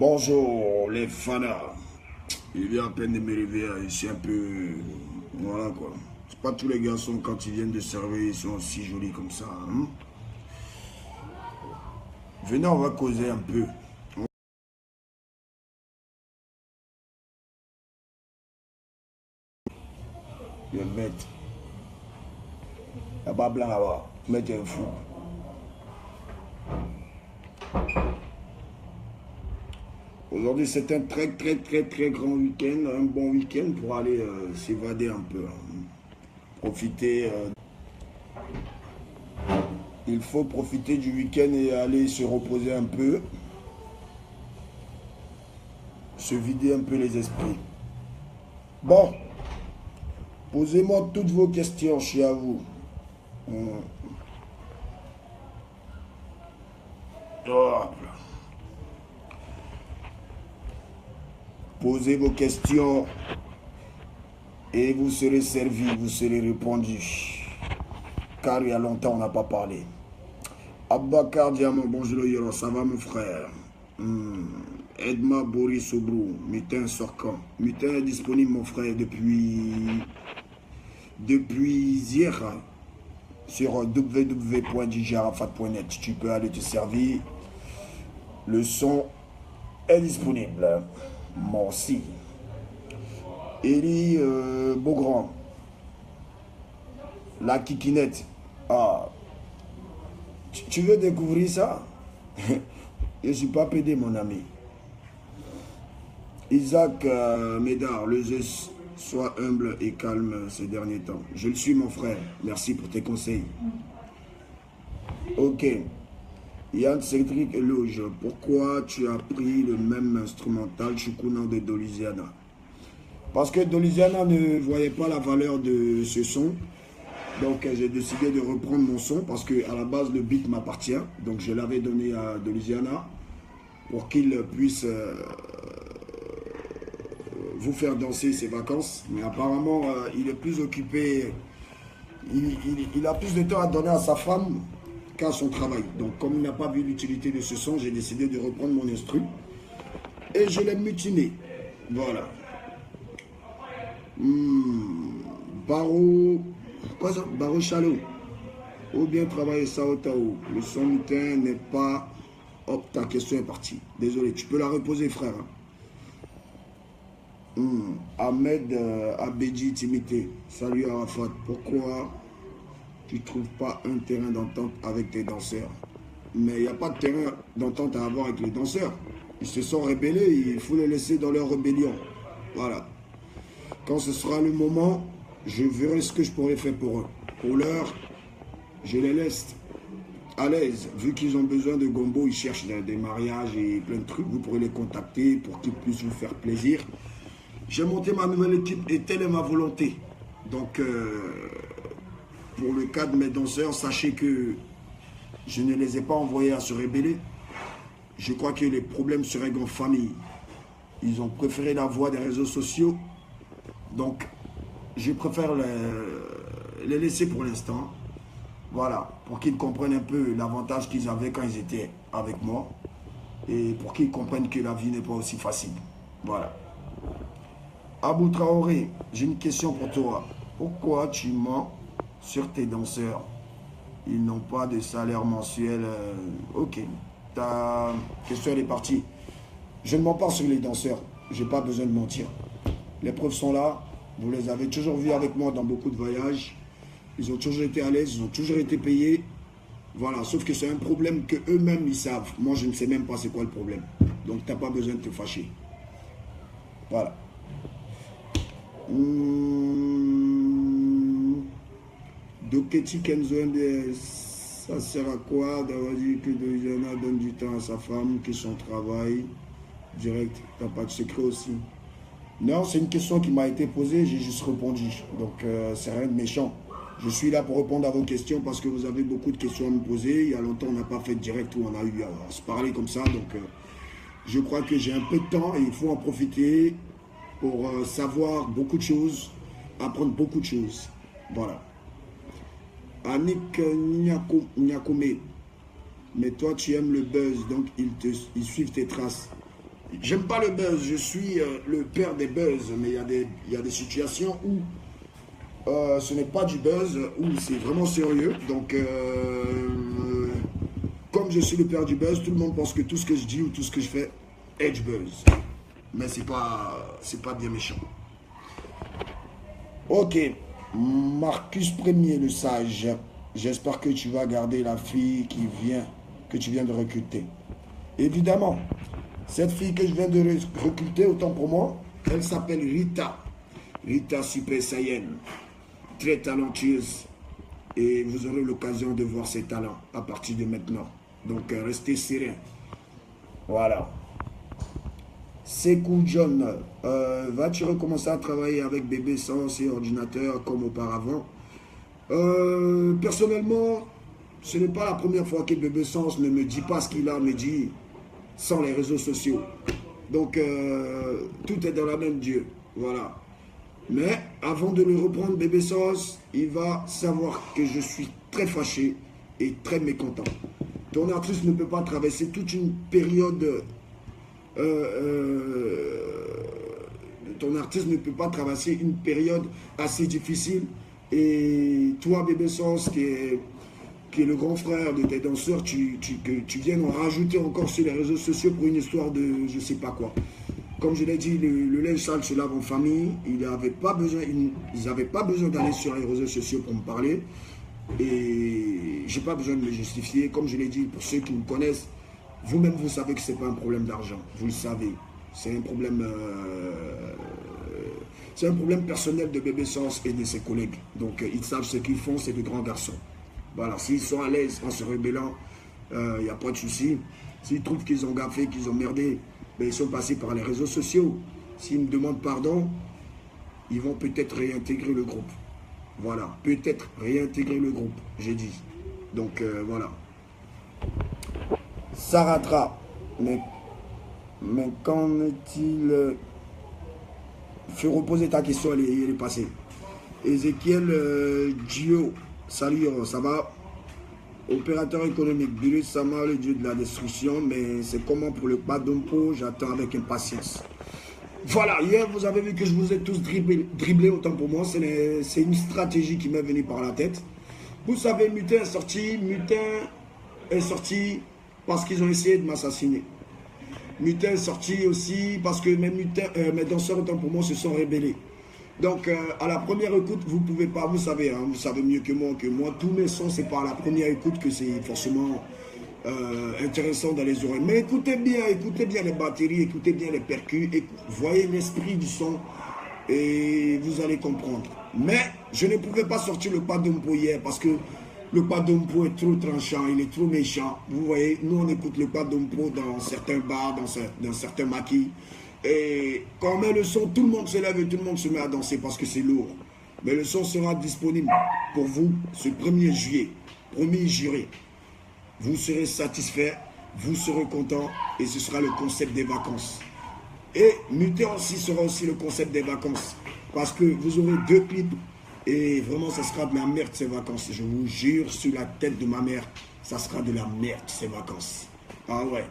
Bonjour les fanas. Il vient à peine de me réveiller, ici un peu. Voilà quoi. C'est pas tous les garçons quand ils viennent de servir, ils sont aussi jolis comme ça. Hein? Venez, on va causer un peu. Le maître. Là-bas blanc là-bas. Maître est fou. Aujourd'hui, c'est un très grand week-end, un bon week-end pour aller s'évader un peu. Hein. Profiter. Il faut profiter du week-end et aller se reposer un peu. Se vider un peu les esprits. Bon, posez-moi toutes vos questions, je suis à vous. Hop. Posez vos questions et vous serez servi, vous serez répondu. Car il y a longtemps on n'a pas parlé. Abakar Diamant, bonjour Yoro, ça va mon frère? Edma Boris Obrou, Mutin Sorkan. Mutin est disponible mon frère depuis hier sur www.djarafat.net. Tu peux aller te servir. Le son est disponible. Merci. Élie Beaugrand. La kikinette. Ah. Tu veux découvrir ça? Je ne suis pas pédé, mon ami. Isaac Médard, le Zeus, sois humble et calme ces derniers temps. Je le suis, mon frère. Merci pour tes conseils. Ok. Yann Cédric Eloge, pourquoi tu as pris le même instrumental Chukuna de Doliziana? Parce que Doliziana ne voyait pas la valeur de ce son. Donc j'ai décidé de reprendre mon son parce qu'à la base le beat m'appartient. Donc je l'avais donné à Doliziana pour qu'il puisse vous faire danser ses vacances. Mais apparemment il est plus occupé, il a plus de temps à donner à sa femme qu'à son travail. Donc comme il n'a pas vu l'utilité de ce son, j'ai décidé de reprendre mon instru et je l'ai mutiné. Voilà. Barreau Chalot. Ou bien travailler ça au Tao. Le son mutin n'est pas... Hop, ta question est partie. Désolé, tu peux la reposer, frère. Ahmed Abedji Timité. Salut Arafat. Pourquoi tu ne trouves pas un terrain d'entente avec tes danseurs? Mais il n'y a pas de terrain d'entente à avoir avec les danseurs. Ils se sont rébellés, il faut les laisser dans leur rébellion. Voilà. Quand ce sera le moment, je verrai ce que je pourrai faire pour eux. Pour l'heure, je les laisse à l'aise. Vu qu'ils ont besoin de gombo, ils cherchent des mariages et plein de trucs. Vous pourrez les contacter pour qu'ils puissent vous faire plaisir. J'ai monté ma nouvelle équipe et telle est ma volonté. Donc, pour le cas de mes danseurs, sachez que je ne les ai pas envoyés à se rébeller. Je crois que les problèmes se règlent en famille. Ils ont préféré la voie des réseaux sociaux. Donc, je préfère les laisser pour l'instant. Voilà, pour qu'ils comprennent un peu l'avantage qu'ils avaient quand ils étaient avec moi. Et pour qu'ils comprennent que la vie n'est pas aussi facile. Voilà. Abou Traoré, j'ai une question pour toi. Pourquoi tu mens sur tes danseurs? Ils n'ont pas de salaire mensuel. Ok, ta question elle est partie. Je ne mens pas sur les danseurs. Je n'ai pas besoin de mentir. Les preuves sont là. Vous les avez toujours vus avec moi dans beaucoup de voyages. Ils ont toujours été à l'aise, ils ont toujours été payés. Voilà, sauf que c'est un problème que eux-mêmes ils savent. Moi, je ne sais même pas c'est quoi le problème. Donc, tu n'as pas besoin de te fâcher. Voilà. Doketi Kenzo MDS, ça sert à quoi d'avoir dit que Doliziana donne du temps à sa femme, que son travail direct, tu n'as pas de secret aussi? Non, c'est une question qui m'a été posée, j'ai juste répondu. Donc, c'est rien de méchant. Je suis là pour répondre à vos questions parce que vous avez beaucoup de questions à me poser. Il y a longtemps, on n'a pas fait de direct où on a eu à se parler comme ça. Donc, je crois que j'ai un peu de temps et il faut en profiter pour savoir beaucoup de choses, apprendre beaucoup de choses. Voilà. Annick Nyakome. Mais toi, tu aimes le buzz, donc ils suivent tes traces. J'aime pas le buzz, je suis le père des buzz, mais il y a des situations où ce n'est pas du buzz, où c'est vraiment sérieux. Donc, comme je suis le père du buzz, tout le monde pense que tout ce que je dis ou tout ce que je fais est du buzz. Mais c'est pas bien méchant. Ok, Marcus Premier, le sage. J'espère que tu vas garder la fille que tu viens de recruter. Évidemment, cette fille que je viens de recruter, autant pour moi, elle s'appelle Rita. Rita Super Saiyan. Très talentueuse. Et vous aurez l'occasion de voir ses talents à partir de maintenant. Donc, restez serein. Voilà. Sekou John, vas-tu recommencer à travailler avec bébé sans et ordinateur comme auparavant? Personnellement, ce n'est pas la première fois que bébé Sens ne me dit pas ce qu'il a à me dire sans les réseaux sociaux. Donc, tout est dans la main de Dieu. Voilà. Mais avant de le reprendre, bébé Sens, il va savoir que je suis très fâché et très mécontent. Ton artiste ne peut pas traverser toute une période... ton artiste ne peut pas traverser une période assez difficile. Et toi, bébé Sens, qui est le grand frère de tes danseurs, tu viens en rajouter encore sur les réseaux sociaux pour une histoire de je sais pas quoi. Comme je l'ai dit, le linge sale se lave en famille. Ils n'avaient pas besoin d'aller sur les réseaux sociaux pour me parler. Et j'ai pas besoin de me justifier. Comme je l'ai dit, pour ceux qui me connaissent, vous-même, vous savez que ce n'est pas un problème d'argent. Vous le savez. C'est un problème personnel de bébé Sens et de ses collègues. Donc, ils savent ce qu'ils font, c'est de grands garçons. Voilà, s'ils sont à l'aise en se rébellant, il n'y a pas de souci. S'ils trouvent qu'ils ont gaffé, qu'ils ont merdé, ben, ils sont passés par les réseaux sociaux. S'ils me demandent pardon, ils vont peut-être réintégrer le groupe. Voilà, peut-être réintégrer le groupe, j'ai dit. Donc, voilà. Saratra, mais qu'en est-il? Il faut reposer ta question, elle est passée. Ezekiel Gio, salut, ça va? Opérateur économique, Bilus Sama, le dieu de la destruction, mais c'est comment pour le Badompo? J'attends avec impatience. Voilà, hier vous avez vu que je vous ai tous dribblé autant pour moi, c'est une stratégie qui m'est venue par la tête. Vous savez, Mutin est sorti parce qu'ils ont essayé de m'assassiner. Mutin est sorti aussi parce que mes danseurs, autant pour moi, se sont rébellés. Donc, à la première écoute, vous ne pouvez pas, vous savez mieux que moi, tous mes sons, c'est pas à la première écoute que c'est forcément intéressant dans les oreilles. Mais écoutez bien les batteries, écoutez bien les percus, voyez l'esprit du son et vous allez comprendre. Mais je ne pouvais pas sortir le pas d'Ompo hier parce que le pas d'Ompo est trop tranchant, il est trop méchant. Vous voyez, nous on écoute le pas d'Ompo dans certains bars, dans certains maquis. Et quand on met le son, tout le monde se lève et tout le monde se met à danser parce que c'est lourd. Mais le son sera disponible pour vous ce 1er juillet. Promis juré. Vous serez satisfait, vous serez content et ce sera le concept des vacances. Et Muté aussi sera aussi le concept des vacances. Parce que vous aurez 2 clips et vraiment ça sera de la merde ces vacances. Je vous jure sur la tête de ma mère, ça sera de la merde ces vacances. Ah ouais.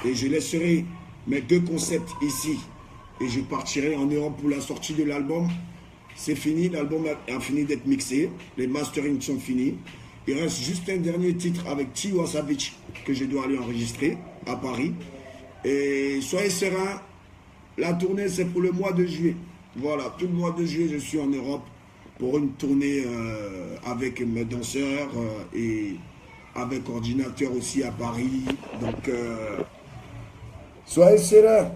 Et je laisserai mes 2 concepts ici et je partirai en Europe pour la sortie de l'album. C'est fini, l'album a fini d'être mixé, les masterings sont finis. Il reste juste un dernier titre avec Tiwa Savage que je dois aller enregistrer à Paris. Et soyez sereins, la tournée c'est pour le mois de juillet. Voilà, tout le mois de juillet je suis en Europe pour une tournée avec mes danseurs et avec ordinateur aussi à Paris. Donc, soyez sereins.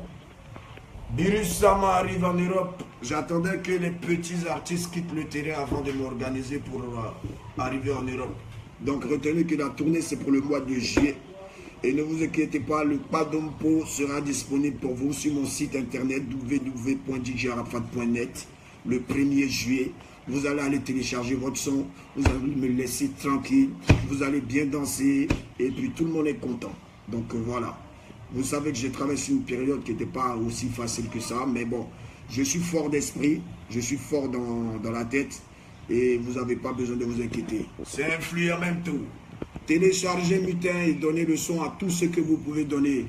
Birus Sama arrive en Europe. J'attendais que les petits artistes quittent le terrain avant de m'organiser pour arriver en Europe. Donc retenez que la tournée c'est pour le mois de juillet. Et ne vous inquiétez pas, le Badompo sera disponible pour vous sur mon site internet www.djarafat.net le 1er juillet. Vous allez aller télécharger votre son, vous allez me laisser tranquille, vous allez bien danser et puis tout le monde est content. Donc voilà. Vous savez que j'ai traversé une période qui n'était pas aussi facile que ça, mais bon, je suis fort d'esprit, je suis fort dans la tête et vous n'avez pas besoin de vous inquiéter. C'est influent en même temps. Téléchargez Mutin et donnez le son à tous ceux que vous pouvez donner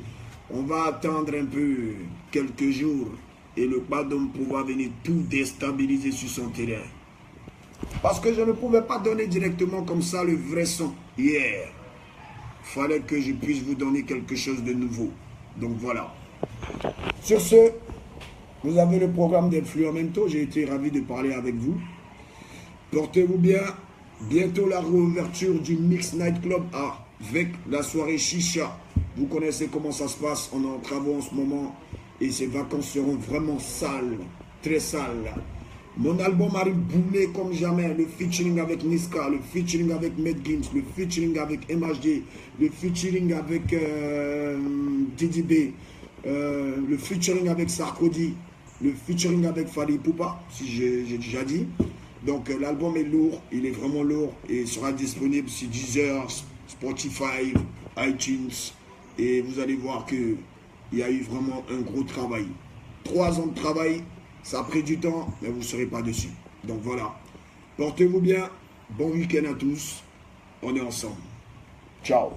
On va attendre un peu quelques jours et le Badom pourra venir tout déstabiliser sur son terrain. Parce que je ne pouvais pas donner directement comme ça le vrai son hier. Il fallait que je puisse vous donner quelque chose de nouveau. Donc voilà. Sur ce, vous avez le programme d'Influamento. J'ai été ravi de parler avec vous. Portez-vous bien. Bientôt la réouverture du Mix Night Club avec la soirée Chicha. Vous connaissez comment ça se passe. On est en travaux en ce moment. Et ces vacances seront vraiment sales. Très sales. Mon album arrive boulé comme jamais. Le featuring avec Niska, le featuring avec Medgims, le featuring avec MHD, le featuring avec DDB, le featuring avec Sarkozy, le featuring avec Fali Poupa, si j'ai déjà dit. Donc l'album est lourd, il est vraiment lourd et sera disponible sur Deezer, Spotify, iTunes. Et vous allez voir qu'il y a eu vraiment un gros travail. 3 ans de travail. Ça a pris du temps, mais vous ne serez pas dessus. Donc voilà. Portez-vous bien. Bon week-end à tous. On est ensemble. Ciao.